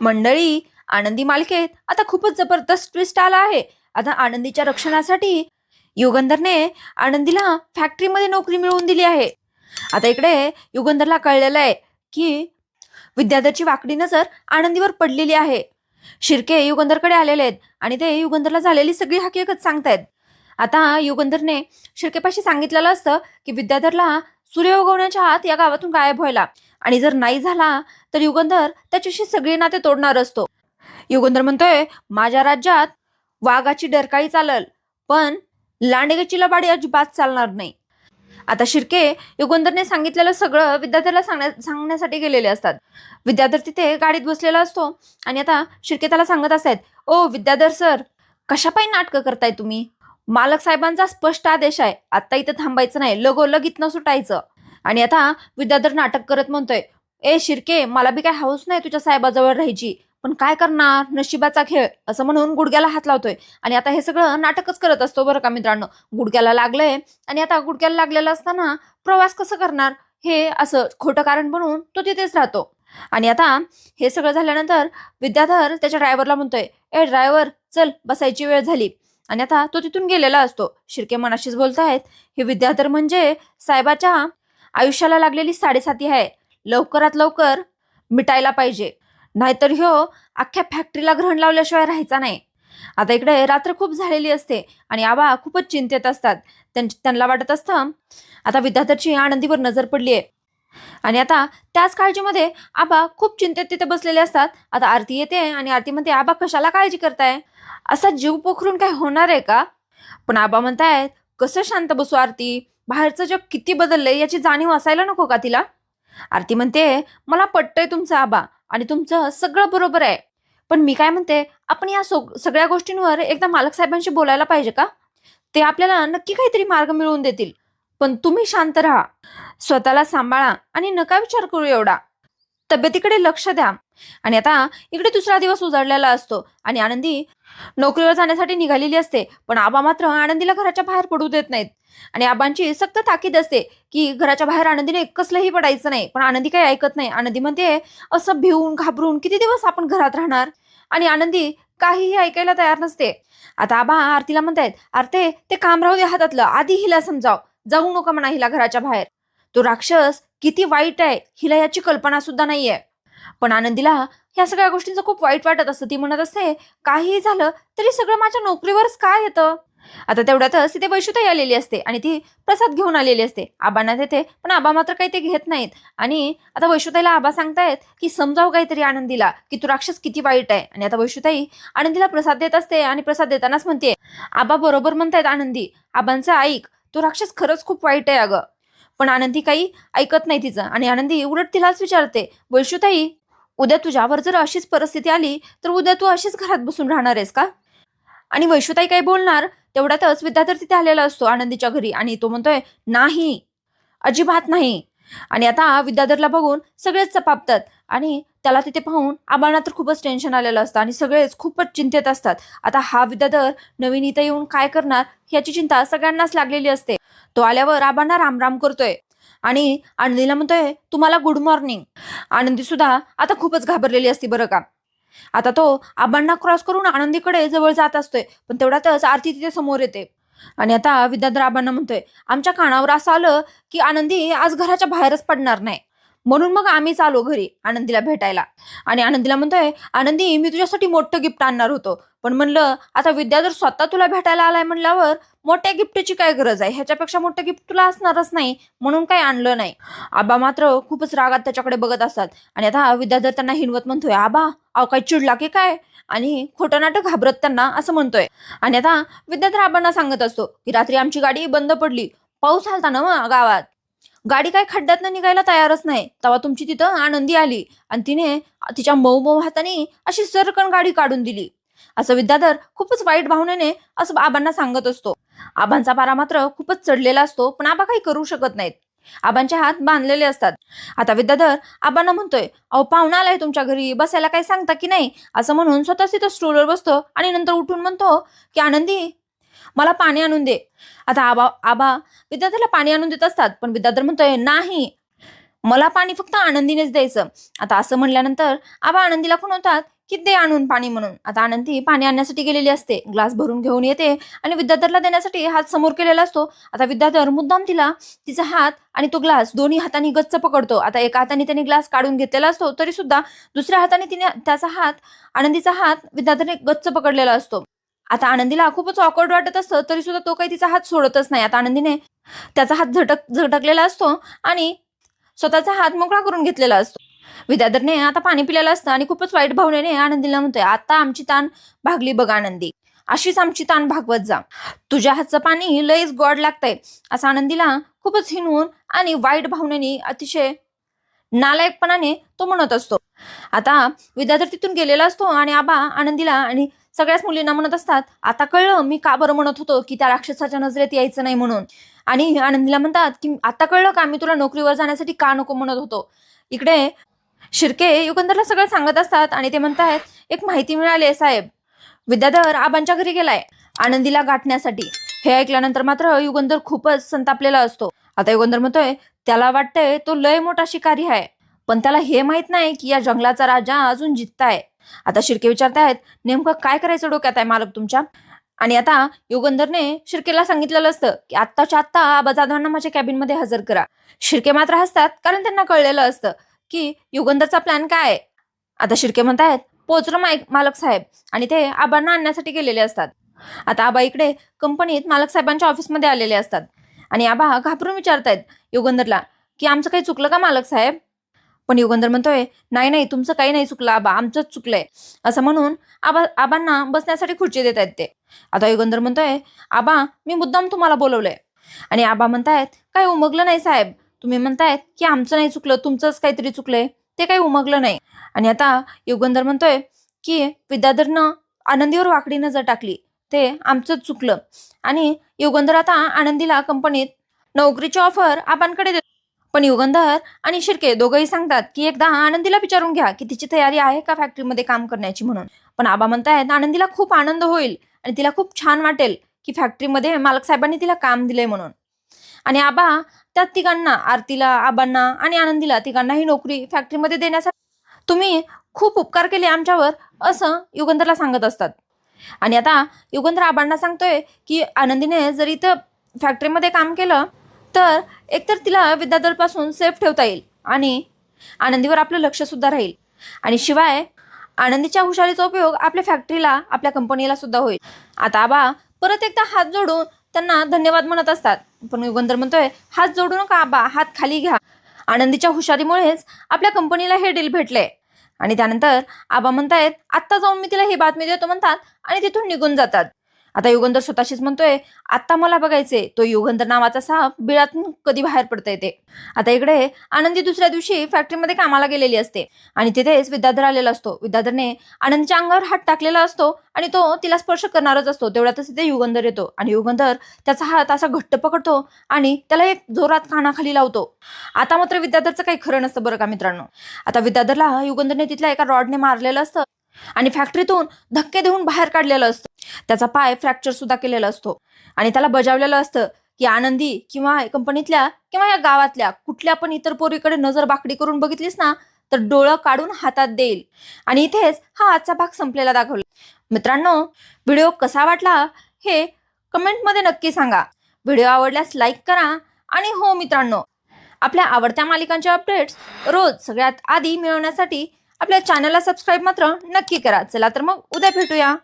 मंडळी, आनंदी मालिकेत आता खूपच जबरदस्त ट्विस्ट आला आहे. आता आनंदीच्या रक्षणासाठी युगंधरने आनंदीला फॅक्टरीमध्ये नोकरी मिळवून दिली आहे. आता इकडे युगंधरला कळलेलं आहे की विद्याधरची वाकडी नजर आनंदीवर पडलेली आहे. शिर्के युगंधरकडे आलेले आहेत आणि ते युगंधरला झालेली सगळी हकीकत सांगतायत. आता युगंधरने शिर्केपाशी सांगितलेलं असतं की विद्याधरला सूर्य उगवण्याच्या आत या गावातून गायब व्हायला, आणि जर नाही झाला तर युगंधर त्याच्याशी सगळे नाते तोडणार असतो. युगंधर म्हणतोय, माझ्या राज्यात वाघाची डरकाळी चालल, पण लांडग्याची लबाडी अजिबात चालणार नाही. आता शिर्के युगंधरने सांगितलेलं सगळं विद्याधरला सांगण्यासाठी गेलेले असतात. विद्याधर तिथे गाडीत बसलेला असतो आणि आता शिर्के त्याला सांगत असतात, ओ विद्याधर सर, कशापायी नाटकं करताय तुम्ही? मालक साहेबांचा स्पष्ट आदेश आहे, आता इथं थांबायचं नाही, लगोलग इथनं सुटायचं. आणि आता विद्याधर नाटक करत म्हणतोय, ए शिर्के, मला बी काय हौस नाही तुझ्या साहेबाजवळ राहायची, पण काय करणार, नशिबाचा खेळ, असं म्हणून गुडघ्याला हात लावतोय. आणि आता हे सगळं नाटकच करत असतो बरं का मित्रांनो. गुडघ्याला लागलंय आणि आता गुडघ्याला लागलेलं असताना प्रवास कसं करणार हे असं खोटं कारण बनवून तो तिथेच राहतो. आणि आता हे सगळं झाल्यानंतर विद्याधर त्याच्या ड्रायव्हरला म्हणतोय, ए ड्रायव्हर चल, बसायची वेळ झाली. आणि आता तो तिथून गेलेला असतो. शिर्के मनाशीच बोलतायत, हे विद्याधर म्हणजे साहेबाच्या आयुष्याला लागलेली साडेसाती आहे, लवकरात लवकर मिटायला पाहिजे, नाहीतर ह्यो अख्ख्या फॅक्टरीला ग्रहण लावल्याशिवाय राहायचा नाही. आता इकडे रात्र खूप झालेली असते आणि आबा खूपच चिंतेत असतात. त्यांना वाटत असतं आता विद्याधरची आनंदीवर नजर पडली आहे. आणि आता त्याच काळजीमध्ये आबा खूप चिंतेत तिथे बसलेले असतात. आता आरती येते आणि आरती म्हणते, आबा कशाला काळजी करताय, असा जीव पोखरून काय होणार आहे का? पण आबा म्हणतायत, कसं शांत बसू आरती, बाहेरचं जग किती बदललंय याची जाणीव असायला नको का तिला? आरती म्हणते, मला पटतंय तुमचं आबा आणि तुमचं सगळं बरोबर आहे, पण मी काय म्हणते, आपण या सगळ्या गोष्टींवर एकदा मालक साहेबांशी बोलायला पाहिजे का? ते आपल्याला नक्की काहीतरी मार्ग मिळवून देतील. पण तुम्ही शांत राहा, स्वतःला सांभाळा आणि नका विचार करू एवढा, तब्येतीकडे लक्ष द्या. आणि आता इकडे दुसरा दिवस उजाडलेला असतो आणि आनंदी नोकरीवर जाण्यासाठी निघालेली असते. पण आबा मात्र आनंदीला घराच्या बाहेर पडू देत नाहीत आणि आबांची सक्त ताकीद असते की घराच्या बाहेर आनंदीने कसलंही पडायचं नाही. पण आनंदी काही ऐकत नाही. आनंदी म्हणते, असं भिवून घाबरून किती दिवस आपण घरात राहणार? आणि आनंदी काहीही ऐकायला तयार नसते. आता आबा आरतीला म्हणतायत, आरते ते काम राहू दे हातातलं, आधी हिला समजाव, जाऊ नका म्हणा हिला घराच्या बाहेर, तो राक्षस किती वाईट आहे हिला याची कल्पना सुद्धा नाहीये. पण आनंदीला ह्या सगळ्या गोष्टींचं खूप वाईट वाटत असतं. ती म्हणत असते, काहीही झालं तरी सगळं माझ्या नोकरीवरच काय येतं? आता तेवढ्यातच तिथे वैशुताई आलेली असते आणि ती प्रसाद घेऊन आलेली असते. आबांना देते, पण आबा मात्र काही ते घेत नाहीत. आणि आता वैशुताईला आबा सांगतायत की समजाव काहीतरी आनंदीला की तू राक्षस किती वाईट आहे. आणि आता वैशुताई आनंदीला प्रसाद देत असते आणि प्रसाद देतानाच म्हणते, आबा बरोबर म्हणतायत आनंदी, आबांचं ऐक, तो राक्षस खरंच खूप वाईट आहे अगं. पण आनंदी काही ऐकत नाही तिचं आणि आनंदी उलट तिलाच विचारते, वैशुताई, उद्या तुझ्यावर जर अशीच परिस्थिती आली तर उद्या तू अशीच घरात बसून राहणार आहेस का? आणि वैशुताई काही बोलणार तेवढ्यातच विद्याधर तिथे आलेला असतो आनंदीच्या घरी आणि तो म्हणतोय, नाही, अजिबात नाही. आणि आता विद्याधरला बघून सगळेच चपापतात आणि त्याला तिथे पाहून आबांना तर खूपच टेन्शन आलेलं असतं आणि सगळेच खूपच चिंतेत असतात. आता हा विद्याधर नवीन इथं येऊन काय करणार याची चिंता सगळ्यांनाच लागलेली असते. तो आल्यावर आबांना रामराम करतोय आणि आनंदीला म्हणतोय, तुम्हाला गुड मॉर्निंग. आनंदी सुद्धा आता खूपच घाबरलेली असते बरं का. आता तो आबांना क्रॉस करून आनंदीकडे जवळ जात असतोय, पण तेवढ्यातच आरती तिथे समोर येते. आणि आता विद्याधर आबांना म्हणतोय, आमच्या कानावर असं आलं की आनंदी आज घराच्या बाहेरच पडणार नाही, म्हणून मग आम्हीच आलो घरी आनंदीला भेटायला. आणि आनंदीला म्हणतोय, आनंदी मी तुझ्यासाठी मोठं गिफ्ट आणणार होतो, पण म्हणलं आता विद्याधर स्वतः तुला भेटायला आलाय म्हणल्यावर मोठ्या गिफ्टची काय गरज आहे, ह्याच्यापेक्षा मोठं गिफ्ट तुला असणारच नाही, म्हणून काही आणलं नाही. आबा मात्र खूपच रागात त्याच्याकडे बघत असतात आणि आता विद्याधर त्यांना हिनवत म्हणतोय, आबा अहो काय चिडला की काय? आणि खोटं नाटक घाबरत त्यांना असं म्हणतोय. आणि आता विद्याधर आबांना सांगत असतो की रात्री आमची गाडी बंद पडली, पाऊस आलता ना मग गावात, गाडी काय खड्ड्यातनं निघायला तयारच नाही, तेव्हा तुमची तिथं आनंदी आली आणि तिने तिच्या मऊ मऊ हाताने अशी सरकण गाडी काढून दिली. असं विद्याधर खूपच वाईट भावनेने असं आबांना सांगत असतो. आबांचा पारा मात्र खूपच चढलेला असतो, पण आबा काही करू शकत नाहीत. आबांचे हात बांधलेले असतात. आता विद्याधर आबांना म्हणतोय, अहो पाहुणा आलाय तुमच्या घरी, बसायला काही सांगता की नाही, असं म्हणून स्वतःच तिथं स्टूलवर बसतो आणि नंतर उठून म्हणतो की आनंदी, मला पाणी आणून दे. आता आबा आबा विद्याधरला पाणी आणून देत असतात, पण विद्याधर म्हणतोय, नाही, मला पाणी फक्त आनंदीनेच द्यायचं. आता असं म्हणल्यानंतर आबा आनंदीला खुणवतात की दे आणून पाणी म्हणून. आता आनंदी पाणी आणण्यासाठी गेलेली असते, ग्लास भरून घेऊन येते आणि विद्याधरला देण्यासाठी हात समोर केलेला असतो. आता विद्याधर मुद्दाम तिला तिचा हात आणि तो ग्लास दोन्ही हाताने गच्च पकडतो. आता एका हाताने त्याने ग्लास काढून घेतलेला असतो, तरी सुद्धा दुसऱ्या हाताने तिने त्याचा हात, आनंदीचा हात विद्याधरने गच्च पकडलेला असतो. आता आनंदीला खूपच ऑकवर्ड वाटत असतं, तरी सुद्धा तो काही तिचा हात सोडतच नाही. आता आनंदीने त्याचा हात झटकलेला असतो आणि स्वतःचा हात मोकळा करून घेतलेला असतो. विद्याधरने आता पाणी पिलेलं असतं आणि खूपच वाईट भावनेने आनंदीला म्हणतोय, आता आमची ताण भागली बघ आनंदी, अशीच आमची ताण भागवत जा, तुझ्या हातचं पाणी लयच गोड लागतंय, असं आनंदीला खूपच हिणवून आणि वाईट भावनेने अतिशय नालायकपणाने तो म्हणत असतो. आता विद्याधर तिथून गेलेला असतो आणि आबा आनंदीला आणि सगळ्याच मुलींना म्हणत असतात, आता कळलं मी का बरं म्हणत होतो की त्या राक्षसाच्या नजरेत यायचं नाही म्हणून. आणि आनंदीला म्हणतात की आता कळलं का मी तुला नोकरीवर जाण्यासाठी का नको म्हणत होतो. इकडे शिर्के युगंधरला सगळं सांगत असतात आणि ते म्हणतात, एक माहिती मिळाली आहे साहेब, विद्याधर आबांच्या घरी गेलाय आनंदीला गाठण्यासाठी. हे ऐकल्यानंतर मात्र युगंधर खूपच संतापलेला असतो. आता युगंधर म्हणतोय, त्याला वाटतंय तो लय मोठा शिकारी आहे, पण त्याला हे माहित नाही की या जंगलाचा राजा अजून जित्ताय. आता शिर्के विचारतायत, नेमकं काय करायचं डोक्यात आहे मालक तुमच्या. आणि आता युगंधरने शिर्केला सांगितलेलं असतं की आत्ताच्या आत्ता आबा जाधवांना माझ्या कॅबिनमध्ये हजर करा. शिर्के मात्र हसतात, कारण त्यांना कळलेलं असतं की युगंधरचा प्लॅन काय आहे. आता शिर्के म्हणतायत, पोचलो मालक साहेब, आणि ते आबांना आणण्यासाठी गेलेले असतात. आता आबा इकडे कंपनीत मालक साहेबांच्या ऑफिसमध्ये आलेले असतात आणि आबा घाबरून विचारतायत युगंधरला की आमचं काही चुकलं का मालक साहेब. पण युगंधर म्हणतोय, नाही नाही तुमचं काही नाही चुकलं आबा, आमचंच चुकलंय, असं म्हणून आबांना बसण्यासाठी खुर्ची देत आहेत ते. आता युगंधर म्हणतोय, आबा मी मुद्दाम तुम्हाला बोलवलंय. आणि आबा म्हणतायत, काही उमगलं नाही साहेब, तुम्ही म्हणतायत की आमचं नाही चुकलं, तुमचंच काहीतरी चुकलंय, ते काही उमगलं नाही. आणि आता युगंधर म्हणतोय की विद्याधरनं आनंदीवर वाकडी नजर टाकली, ते आमचंच चुकलं. आणि युगंधर आता आनंदीला कंपनीत नोकरीची ऑफर आबांकडे देतो. पण युगंधर आणि शिर्के दोघंही सांगतात की एकदा आनंदीला विचारून घ्या की तिची तयारी आहे का फॅक्टरीमध्ये काम करण्याची म्हणून. पण आबा म्हणतायत, आनंदीला खूप आनंद होईल आणि तिला खूप छान वाटेल की फॅक्टरीमध्ये मालक साहेबांनी तिला काम दिलंय म्हणून. आणि आबा त्या तिघांना, आरतीला, आबांना आणि आनंदीला, तिघांनाही नोकरी फॅक्टरीमध्ये देण्यासाठी तुम्ही खूप उपकार केले आमच्यावर, असं युगंधरला सांगत असतात. आणि आता युगंधर आबांना सांगतोय की आनंदीने जर इथं फॅक्टरीमध्ये काम केलं तर एकतर तिला विद्याधरपासून सेफ ठेवता येईल आणि आनंदीवर आपलं लक्ष सुद्धा राहील, आणि शिवाय आनंदीच्या हुशारीचा उपयोग आपल्या फॅक्टरीला, आपल्या कंपनीला सुद्धा होईल. आता आबा परत एकदा हात जोडून त्यांना धन्यवाद म्हणत असतात. पण युगंधर म्हणतोय, हात जोडू नका आबा, हात खाली घ्या, आनंदीच्या हुशारीमुळेच आपल्या कंपनीला हे डील भेटले. आणि त्यानंतर आबा म्हणतायत, आत्ता जाऊन मी तिला ही बातमी देतो म्हणतात आणि तिथून निघून जातात. आता युगंधर स्वतःशीच म्हणतोय, आता मला बघायचे तो युगंधर नावाचा साप बिळातून कधी बाहेर पडता येते. आता इकडे आनंदी दुसऱ्या दिवशी फॅक्टरीमध्ये कामाला गेलेली असते आणि तिथेच विद्याधर आलेला असतो. विद्याधरने आनंदीच्या अंगावर हात टाकलेला असतो आणि तो तिला स्पर्श करणारच असतो. तेवढ्यातच तिथे युगंधर येतो आणि युगंधर त्याचा हात असा घट्ट पकडतो आणि त्याला एक जोरात कानाखाली लावतो. आता मात्र विद्याधरचं काही खरं नसतं बरं का मित्रांनो. आता विद्याधरला युगंधरने तिथल्या एका रॉडने मारलेलं असतं आणि फॅक्टरीतून धक्के देऊन बाहेर काढलेलं असतं. त्याचा पाय फ्रॅक्चर सुद्धा केलेला असतो आणि त्याला बजावलेलं असतं की आनंदी किंवा कंपनीतल्या किंवा या गावातल्या कुठल्या पण इतर पोरीकडे नजर बाकडी करून बघितलीस ना तर डोळं काढून हातात देईल. आणि इथेच हा आजचा भाग संपलेला दाखवला. मित्रांनो, व्हिडिओ कसा वाटला हे कमेंटमध्ये नक्की सांगा. व्हिडिओ आवडल्यास लाईक करा आणि हो मित्रांनो, आपल्या आवडत्या मालिकांचे अपडेट्स रोज सगळ्यात आधी मिळवण्यासाठी आपल्या चॅनलला सबस्क्राईब मात्र नक्की करा. चला तर मग उद्या भेटूया.